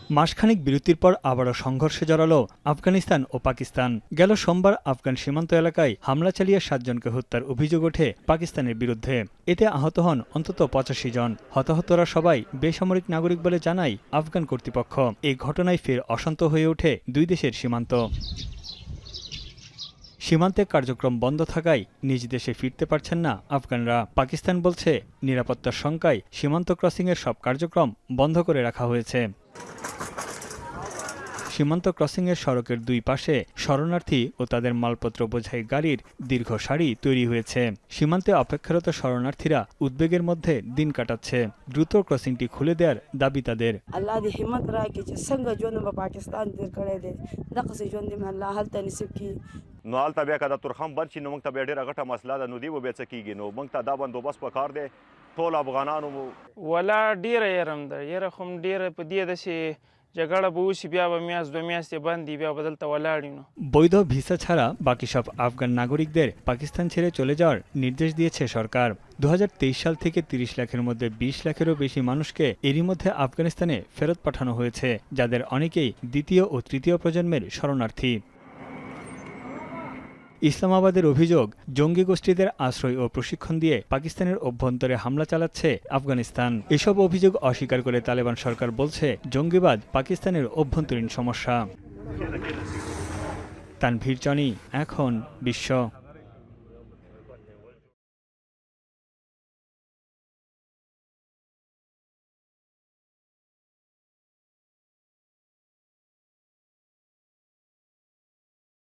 মাসখানেক বিরতির পর আবারও সংঘর্ষে জড়ালো আফগানিস্তান ও পাকিস্তান। গেল সোমবার আফগান সীমান্ত এলাকায় হামলা চালিয়ে ৭ জনকে হত্যার অভিযোগ ওঠে পাকিস্তানের বিরুদ্ধে। এতে আহত হন অন্তত ৮৫ জন। হতাহতরা সবাই বেসামরিক নাগরিক বলে জানায় আফগান কর্তৃপক্ষ। এই ঘটনায় ফের অশান্ত হয়ে ওঠে দুই দেশের সীমান্ত। সীমান্তে কার্যক্রম বন্ধ থাকায় নিজ দেশে ফিরতে পারছেন না আফগানরা। পাকিস্তান বলছে নিরাপত্তার শঙ্কায় সীমান্ত ক্রসিংয়ের সব কার্যক্রম বন্ধ করে রাখা হয়েছে। সীমান্ত ক্রসিংয়ের সড়কের দুই পাশে শরণার্থী ও তাদের মালপত্র বোঝাই গাড়ির দীর্ঘ সারি তৈরি হয়েছে। সীমান্তে অপেক্ষারত শরণার্থীরা উদ্বেগের মধ্যে দিন কাটাচ্ছে। দ্রুত ক্রসিংটি খুলে দেওয়ার দাবি তাদের। نو هلته بیا که د تورخم بند شي نو موږ ته بیا ډېره غټه مسله ده، نو دی به بیا څه کېږي. نو موږ ته دا بندوبست پکار دی. ټول افغانانو ولا ډېره یرم ده، یره خو ډېره په دې ده چې جګړه به وشي، بیا به میاشت ২ میاشتې بند دي، بیا به دلته ولاړ یو। বৈধ ভিসা ছাড়া বাকি সব আফগান নাগরিকদের পাকিস্তান ছেড়ে চলে যাওয়ার নির্দেশ দিয়েছে সরকার। ২০২৩ সাল থেকে ৩০ লাখের মধ্যে ২০ লাখেরও বেশি মানুষকে এরই মধ্যে আফগানিস্তানে ফেরত পাঠানো হয়েছে, যাদের অনেকেই দ্বিতীয় ও তৃতীয় প্রজন্মের শরণার্থী। ইসলামাবাদের অভিযোগ, জঙ্গি গোষ্ঠীদের আশ্রয় ও প্রশিক্ষণ দিয়ে পাকিস্তানের অভ্যন্তরে হামলা চালাচ্ছে আফগানিস্তান। এসব অভিযোগ অস্বীকার করে তালেবান সরকার বলছে জঙ্গিবাদ পাকিস্তানের অভ্যন্তরীণ সমস্যা। তানভীর জনি, এখন বিশ্ব।